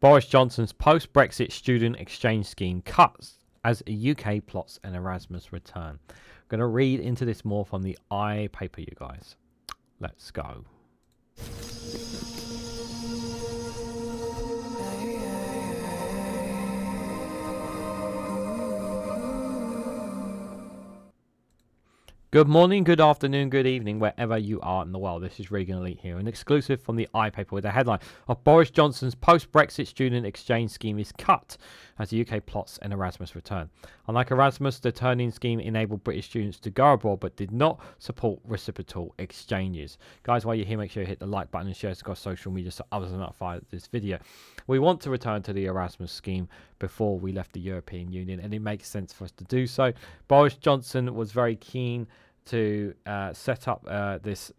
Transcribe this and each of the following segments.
Boris Johnson's post-Brexit student exchange scheme cuts as UK plots an Erasmus return. I'm going to read into this more from the paper, you guys. Let's go. Good morning, good afternoon, good evening, wherever you are in the world. This is Reganelite here, an exclusive from the paper with a headline of Boris Johnson's post-Brexit student exchange scheme is cut as the UK plots an Erasmus return. Unlike Erasmus, the turning scheme enabled British students to go abroad but did not support reciprocal exchanges. Guys, while you're here, make sure you hit the like button and share it across social media so others are notified of this video. We want to return to the Erasmus scheme before we left the European Union, and it makes sense for us to do so. Boris Johnson was very keen to set up this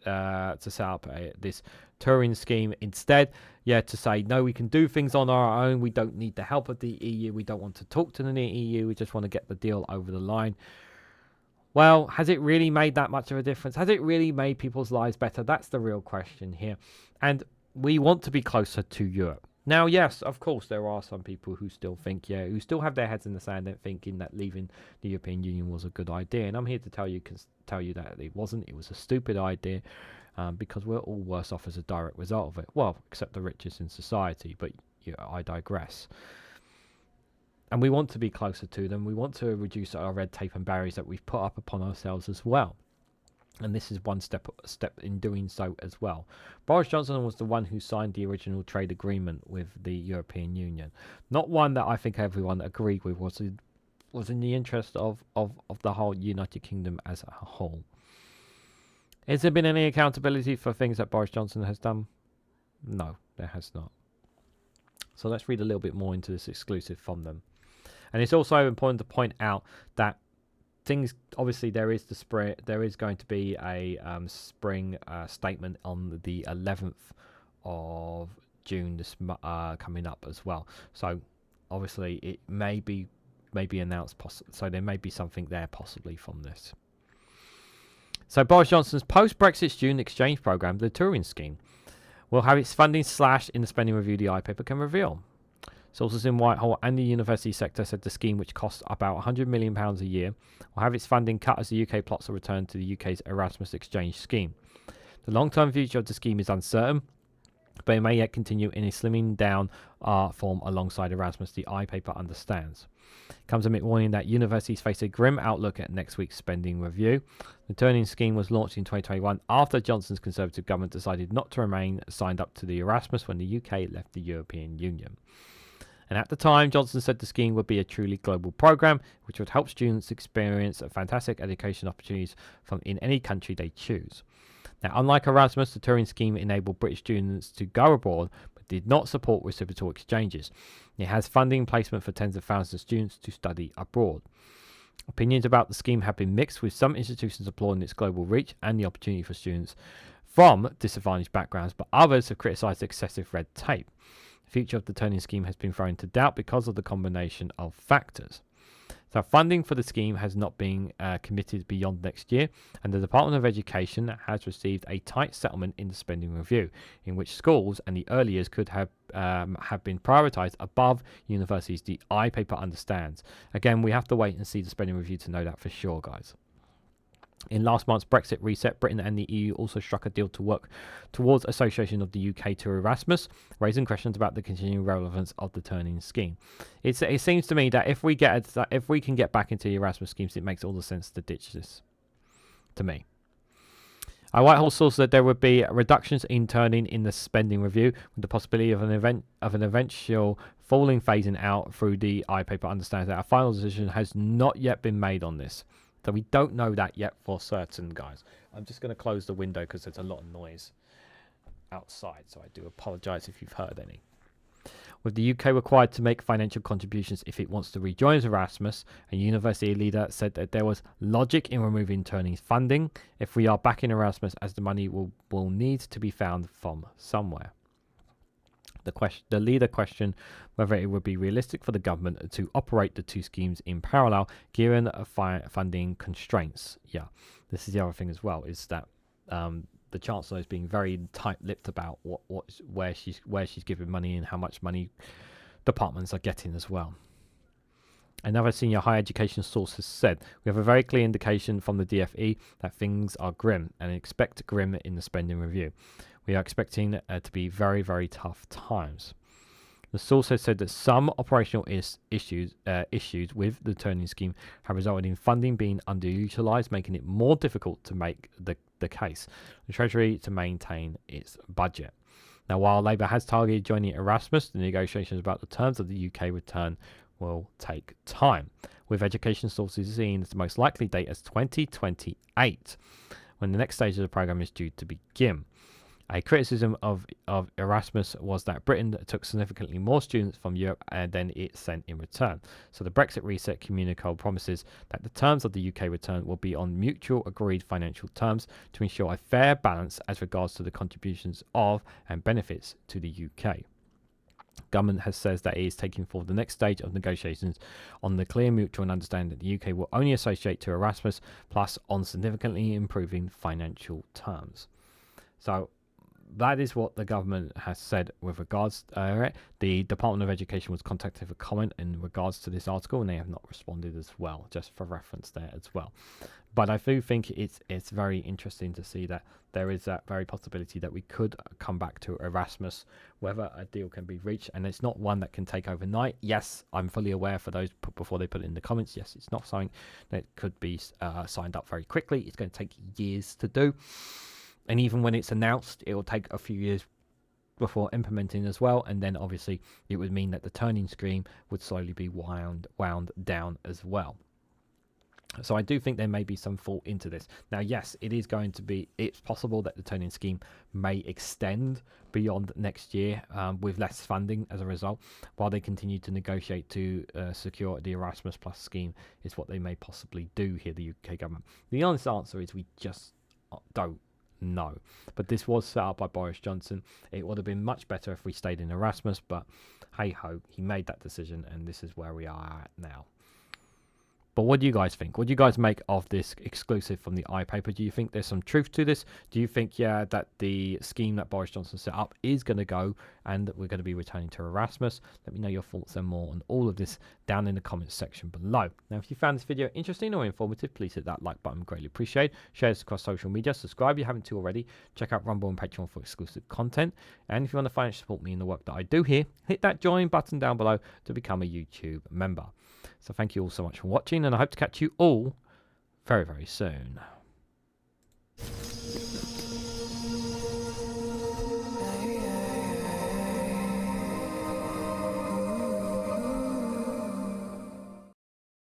Turing Scheme instead. Yeah, to say no, we can do things on our own. We don't need the help of the EU. We don't want to talk to the EU. We just want to get the deal over the line. Well, has it really made that much of a difference? Has it really made people's lives better? That's the real question here. And we want to be closer to Europe. Now, yes, of course, there are some people who still think, who still have their heads in the sand and thinking that leaving the European Union was a good idea. And I'm here to tell you that it wasn't. It was a stupid idea because we're all worse off as a direct result of it. Well, except the richest in society, but I digress. And we want to be closer to them. We want to reduce our red tape and barriers that we've put up upon ourselves as well. And this is one step in doing so as well. Boris Johnson was the one who signed the original trade agreement with the European Union. Not one that I think everyone agreed with was in the interest of the whole United Kingdom as a whole. Has there been any accountability for things that Boris Johnson has done? No, there has not. So let's read a little bit more into this exclusive from them. And it's also important to point out that things, obviously, there is going to be a spring statement on the 11th of June coming up as well. So obviously it may be announced, so there may be something there possibly from this. So Boris Johnson's post-Brexit student exchange program, the Turing Scheme, will have its funding slashed in the spending review the paper can reveal. Sources in Whitehall and the university sector said the scheme, which costs about £100 million a year, will have its funding cut as the UK plots a return to the UK's Erasmus exchange scheme. The long-term future of the scheme is uncertain, but it may yet continue in a slimming down form alongside Erasmus, the paper understands. It comes amid warning that universities face a grim outlook at next week's spending review. The Turing Scheme was launched in 2021 after Johnson's Conservative government decided not to remain signed up to the Erasmus when the UK left the European Union. And at the time, Johnson said the scheme would be a truly global program, which would help students experience fantastic education opportunities from in any country they choose. Now, unlike Erasmus, the Turing Scheme enabled British students to go abroad, but did not support reciprocal exchanges. It has funding placement for tens of thousands of students to study abroad. Opinions about the scheme have been mixed, with some institutions applauding its global reach and the opportunity for students from disadvantaged backgrounds, but others have criticised excessive red tape. The future of the Turing Scheme has been thrown into doubt because of the combination of factors. So funding for the scheme has not been committed beyond next year, and the Department of Education has received a tight settlement in the spending review, in which schools and the early years could have been prioritised above universities, the paper understands. Again, we have to wait and see the spending review to know that for sure, guys. In last month's Brexit reset, Britain and the EU also struck a deal to work towards association of the UK to Erasmus, raising questions about the continuing relevance of the Turing Scheme. It seems to me that if we can get back into the Erasmus schemes, it makes all the sense to ditch this. To me, a Whitehall source said there would be reductions in Turing in the spending review, with the possibility of an eventual falling phasing out through the paper understands that a final decision has not yet been made on this. So we don't know that yet for certain, guys. I'm just going to close the window because there's a lot of noise outside, so I do apologise if you've heard any. With the UK required to make financial contributions if it wants to rejoin Erasmus, a university leader said that there was logic in removing Turing's funding if we are back in Erasmus, as the money will need to be found from somewhere. The leader questioned whether it would be realistic for the government to operate the two schemes in parallel, given funding constraints. Yeah, this is the other thing as well, is that the Chancellor is being very tight-lipped about where she's giving money and how much money departments are getting as well. Another senior higher education source has said, "We have a very clear indication from the DFE that things are grim and expect grim in the spending review. We are expecting to be very, very tough times." The source has said that some operational issues with the Turing Scheme have resulted in funding being underutilised, making it more difficult to make the case the Treasury to maintain its budget. Now, while Labour has targeted joining Erasmus, the negotiations about the terms of the UK return will take time, with education sources seeing the most likely date as 2028, when the next stage of the programme is due to begin. A criticism of Erasmus was that Britain took significantly more students from Europe than it sent in return. So the Brexit reset communique promises that the terms of the UK return will be on mutual agreed financial terms to ensure a fair balance as regards to the contributions of and benefits to the UK. Government has said that it is taking forward the next stage of negotiations on the clear mutual understanding that the UK will only associate to Erasmus plus on significantly improving financial terms. So that is what the government has said with regards to it. The Department of Education was contacted for comment in regards to this article, and they have not responded as well, just for reference there as well. But I do think it's very interesting to see that there is that very possibility that we could come back to Erasmus, whether a deal can be reached, and it's not one that can take overnight. Yes, I'm fully aware for those before they put it in the comments. Yes, it's not something that could be signed up very quickly. It's going to take years to do. And even when it's announced, it will take a few years before implementing as well. And then obviously it would mean that the Turing Scheme would slowly be wound down as well. So I do think there may be some fault into this. Now, yes, it's possible that the Turing Scheme may extend beyond next year with less funding as a result, while they continue to negotiate to secure the Erasmus Plus scheme is what they may possibly do here, the UK government. The honest answer is we just don't. No, but this was set up by Boris Johnson. It would have been much better if we stayed in Erasmus, but hey ho, he made that decision, and this is where we are at now. But what do you guys think? What do you guys make of this exclusive from the iPaper? Do you think there's some truth to this? Do you think, that the scheme that Boris Johnson set up is going to go and we're going to be returning to Erasmus? Let me know your thoughts and more on all of this down in the comments section below. Now, if you found this video interesting or informative, please hit that like button. Greatly appreciated. Share this across social media. Subscribe if you haven't already. Check out Rumble and Patreon for exclusive content. And if you want to financially support me in the work that I do here, hit that join button down below to become a YouTube member. So thank you all so much for watching, and I hope to catch you all very, very soon.